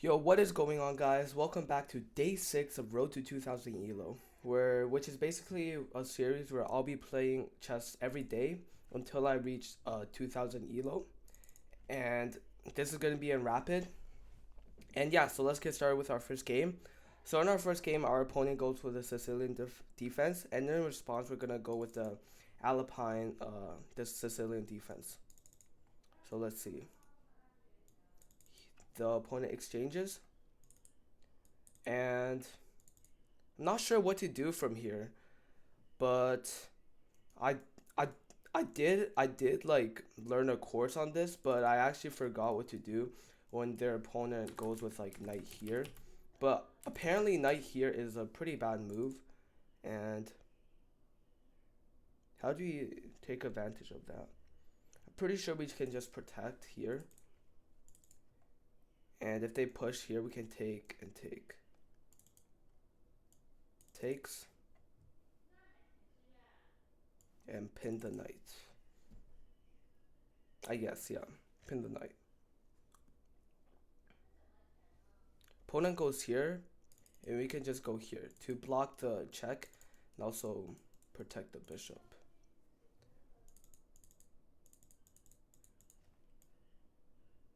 Yo, what is going on, guys? Welcome back to day 6 of Road to 2000 Elo, which is basically a series where I'll be playing chess every day until I reach 2000 Elo, and this is gonna be in rapid. And yeah, so let's get started with our first game. So in our first game, our opponent goes with the Sicilian defense, and in response, we're gonna go with the Alpine, the Sicilian defense. So let's see. The opponent exchanges, and I'm not sure what to do from here, but I I I did like learn a course on this, but I actually forgot what to do when their opponent goes with like knight here. But apparently knight here is a pretty bad move, and how do you take advantage of that? I'm pretty sure we can just protect here, and if they push here, we can take and take. Takes and pin the knight. I guess, yeah. Pin the knight. Opponent goes here, and we can just go here to block the check and also protect the bishop.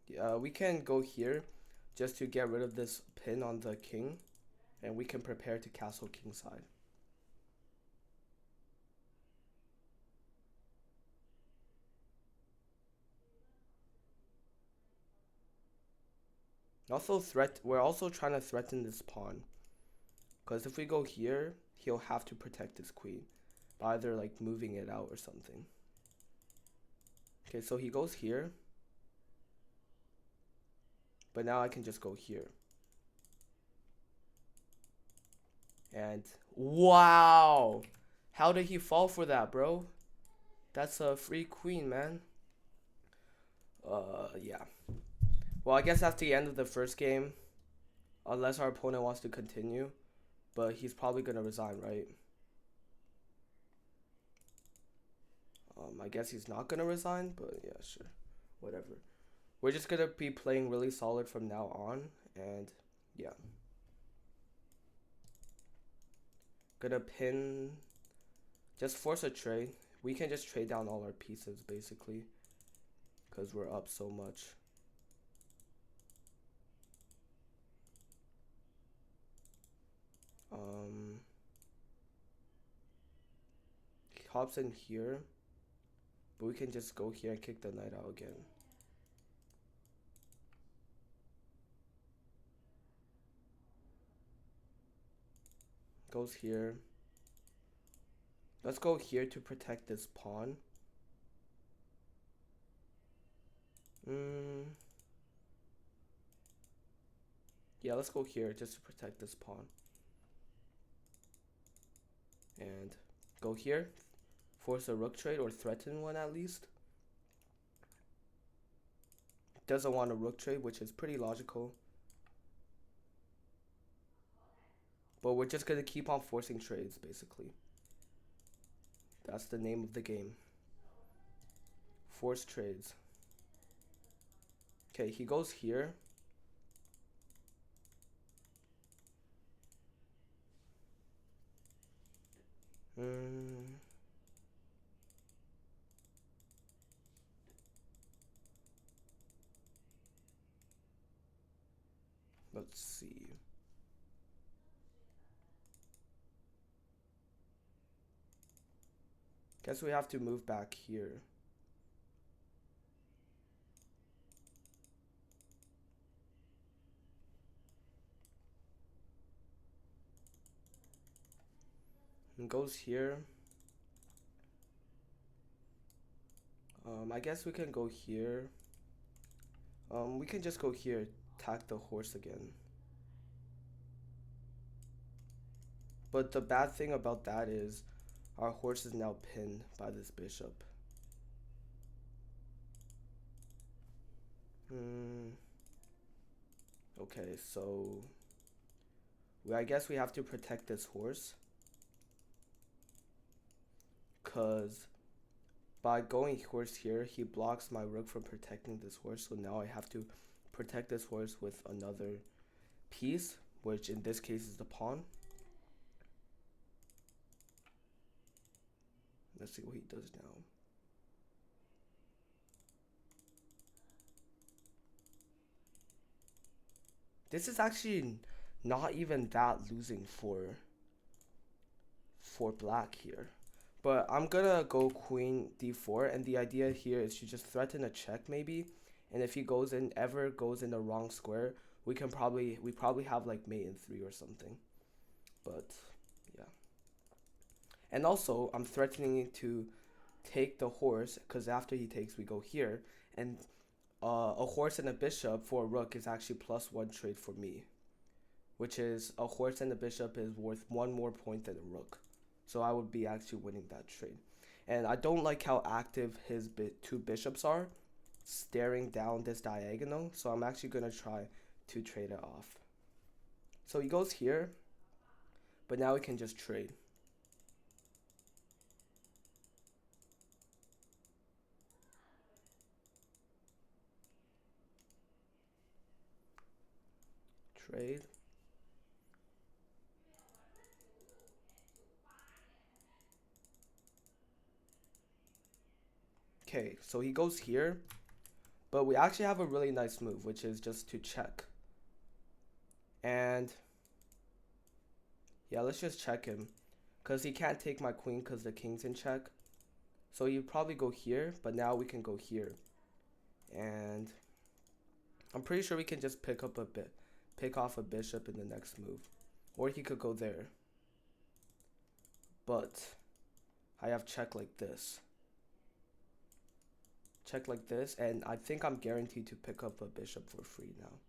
Yeah, we can go here just to get rid of this pin on the king, and we can prepare to castle kingside. Also we're also trying to threaten this pawn, because if we go here, he'll have to protect his queen by either like moving it out or something. Okay, so he goes here, but now I can just go here. And wow, how did he fall for that, bro? That's a free queen, man. Yeah. Well, I guess that's the end of the first game, unless our opponent wants to continue, but he's probably gonna resign, right? I guess he's not gonna resign, but yeah, sure, whatever. We're just gonna be playing really solid from now on, and yeah, gonna pin, just force a trade. We can just trade down all our pieces basically, cause we're up so much. Um, he hops in here, but we can just go here and kick the knight out again. Goes here. Let's go here to protect this pawn. Yeah, let's go here just to protect this pawn. And go here. Force a rook trade or threaten one at least. Doesn't want a rook trade, which is pretty logical. But we're just going to keep on forcing trades, basically. That's the name of the game. Force trades. Okay, he goes here. Let's see. Guess we have to move back here. And goes here. I guess we can go here. We can just go here, attack the horse again. But the bad thing about that is our horse is now pinned by this bishop. Okay, so I guess we have to protect this horse, because by going horse here, he blocks my rook from protecting this horse. So now I have to protect this horse with another piece, which in this case is the pawn. Let's see what he does now. This is actually not even that losing for black here. But I'm gonna go queen d4, and the idea here is to just threaten a check maybe. And if he ever goes in the wrong square, we probably have like mate in 3 or something. But yeah. And also I'm threatening to take the horse, because after he takes we go here, and a horse and a bishop for a rook is actually +1 trade for me, which is a horse and a bishop is worth 1 more point than a rook. So I would be actually winning that trade. And I don't like how active his 2 bishops are staring down this diagonal. So I'm actually going to try to trade it off. So he goes here, but now we can just trade. Trade. Okay, so he goes here, but we actually have a really nice move, which is just to check. And yeah, let's just check him, because he can't take my queen because the king's in check. So he'd probably go here, but now we can go here. And I'm pretty sure we can just pick off a bishop in the next move. Or he could go there. But I have check like this. Check like this, and I think I'm guaranteed to pick up a bishop for free now.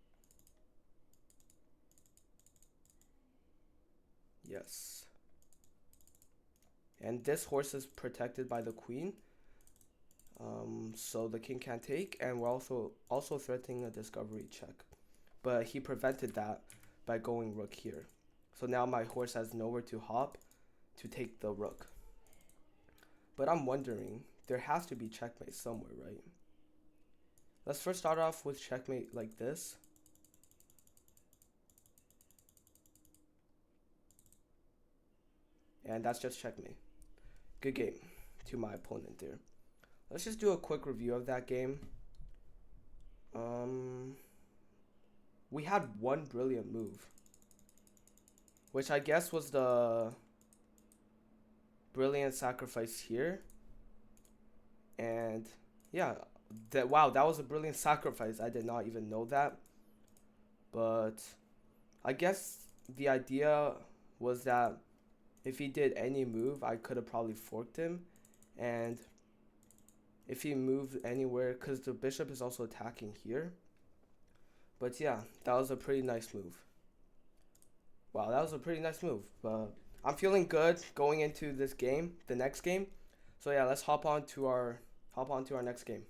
Yes. And this horse is protected by the queen. So the king can't take, and we're also threatening a discovery check. But he prevented that by going rook here. So now my horse has nowhere to hop to take the rook. But I'm wondering, there has to be checkmate somewhere, right? Let's first start off with checkmate like this. And that's just checkmate. Good game to my opponent there. Let's just do a quick review of that game. We had one brilliant move, which I guess was the brilliant sacrifice here. And yeah, wow, that was a brilliant sacrifice. I did not even know that. But I guess the idea was that if he did any move, I could have probably forked him. And if he moved anywhere, because the bishop is also attacking here. But yeah, that was a pretty nice move. Wow, that was a pretty nice move. But I'm feeling good going into this game, the next game. So yeah, let's hop on to our next game.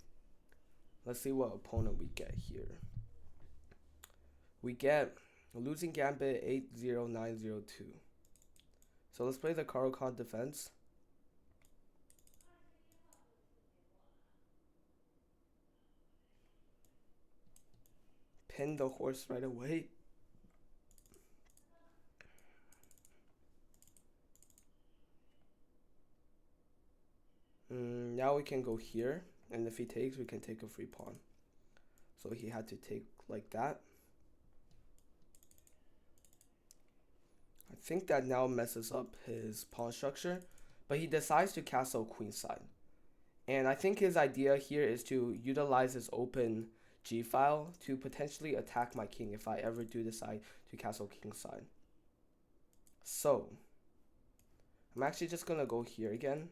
Let's see what opponent we get here. We get losing gambit 80902. So let's play the Caro Kann defense. Pin the horse right away. Now we can go here, and if he takes, we can take a free pawn. So he had to take like that. I think that now messes up his pawn structure, but he decides to castle queenside. And I think his idea here is to utilize his open g file to potentially attack my king if I ever do decide to castle kingside. So I'm actually just gonna go here again.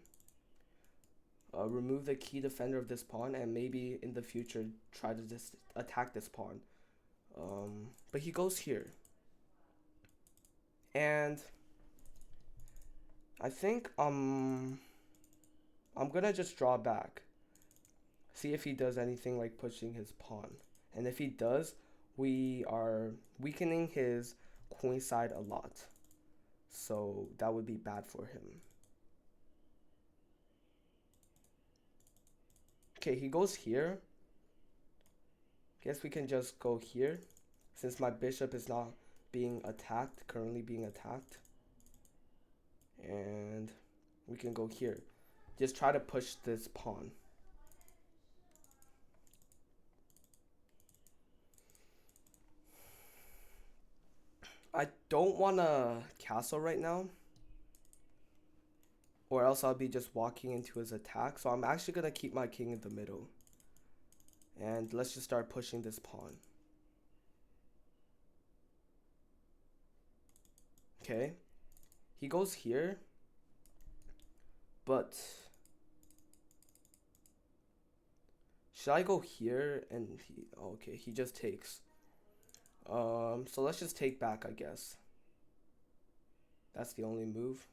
Remove the key defender of this pawn, and maybe in the future try to just attack this pawn. But he goes here. And I think I'm gonna just draw back. See if he does anything like pushing his pawn. And if he does, we are weakening his queen side a lot. So that would be bad for him. Okay, he goes here. Guess we can just go here, since my bishop is not being attacked, currently being attacked. And we can go here. Just try to push this pawn. I don't want to castle right now, or else I'll be just walking into his attack. So I'm actually going to keep my king in the middle. And let's just start pushing this pawn. Okay. He goes here. But should I go here and he, oh, okay, he just takes. So let's just take back, I guess. That's the only move.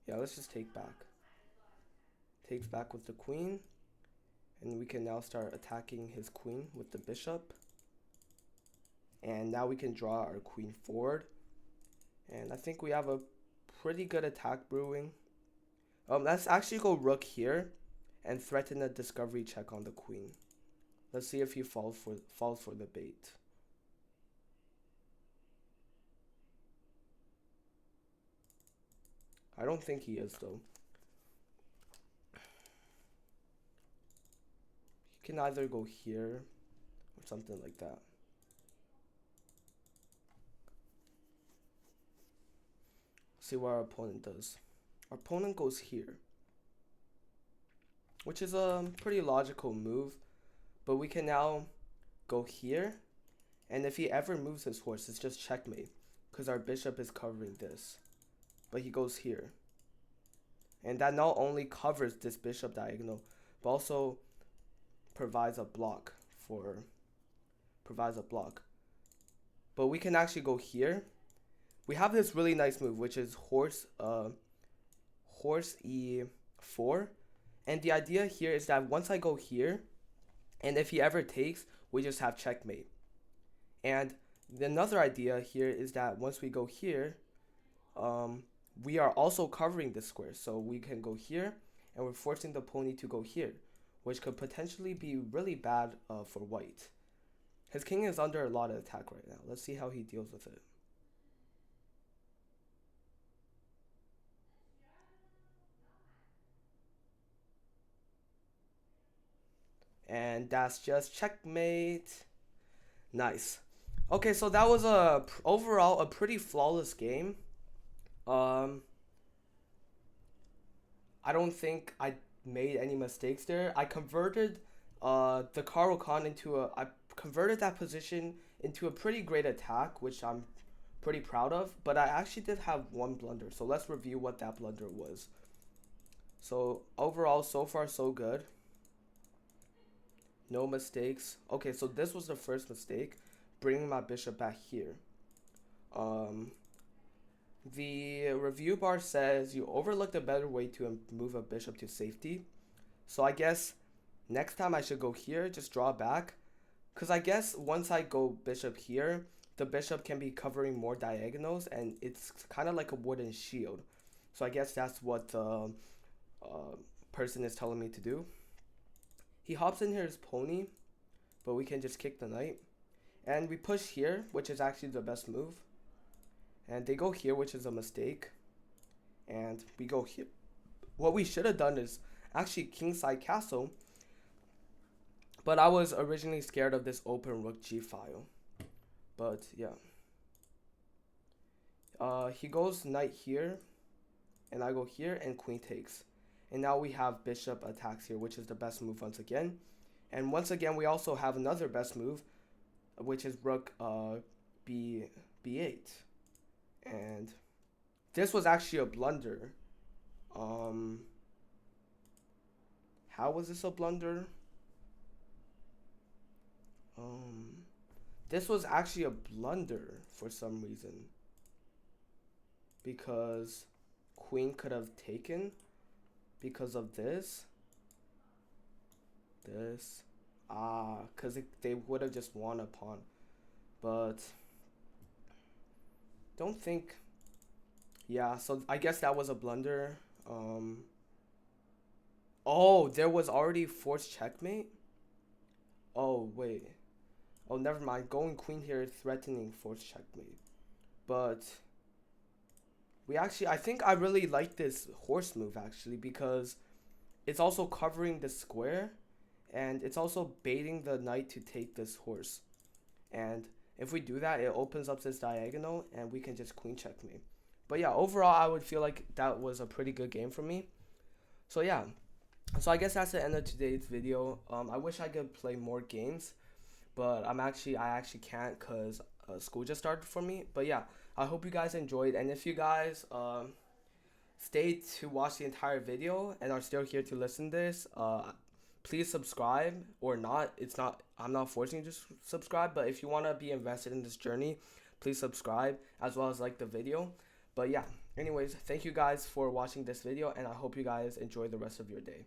Yeah, let's just take back. Takes back with the queen. And we can now start attacking his queen with the bishop. And now we can draw our queen forward. And I think we have a pretty good attack brewing. Let's actually go rook here and threaten a discovery check on the queen. Let's see if he falls for the bait. I don't think he is though. He can either go here or something like that. See what our opponent does. Our opponent goes here, which is a pretty logical move, but we can now go here, and if he ever moves his horse, it's just checkmate, because our bishop is covering this. But he goes here, and that not only covers this bishop diagonal, but also provides a block. But we can actually go here. We have this really nice move, which is horse e4, and the idea here is that once I go here, and if he ever takes, we just have checkmate. And another idea here is that once we go here, we are also covering this square, so we can go here, and we're forcing the pony to go here, which could potentially be really bad for white. His king is under a lot of attack right now. Let's see how he deals with it. And that's just checkmate. Nice. Okay, so that was overall a pretty flawless game. I don't think I made any mistakes there. I converted the Caro Kann I converted that position into a pretty great attack, which I'm pretty proud of, but I actually did have one blunder. So let's review what that blunder was. So overall, so far so good. No mistakes. Okay, so this was the first mistake, bringing my bishop back here. The review bar says you overlooked a better way to move a bishop to safety. So I guess next time I should go here, just draw back. Because I guess once I go bishop here, the bishop can be covering more diagonals, and it's kind of like a wooden shield. So I guess that's what the person is telling me to do. He hops in here his pony, but we can just kick the knight. And we push here, which is actually the best move. And they go here, which is a mistake. And we go here. What we should have done is actually kingside castle. But I was originally scared of this open rook g file. But yeah. He goes knight here. And I go here and queen takes. And now we have bishop attacks here, which is the best move once again. And once again, we also have another best move, which is rook b8. And this was actually a blunder. How was this a blunder? This was actually a blunder for some reason. Because queen could have taken. Because of this, because they would have just won a pawn, but don't think, yeah, so I guess that was a blunder. Oh, there was already forced checkmate. Oh, wait, oh, never mind, going queen here, threatening forced checkmate. But I think I really like this horse move actually, because it's also covering the square, and it's also baiting the knight to take this horse. And if we do that, it opens up this diagonal, and we can just queen checkmate. But yeah, overall, I would feel like that was a pretty good game for me. So yeah, so I guess that's the end of today's video. I wish I could play more games, but I actually can't because school just started for me. But yeah, I hope you guys enjoyed, and if you guys stay to watch the entire video and are still here to listen to this, please subscribe or not. It's not, I'm not forcing you to subscribe, but if you want to be invested in this journey, please subscribe as well as like the video. But yeah, anyways, thank you guys for watching this video, and I hope you guys enjoy the rest of your day.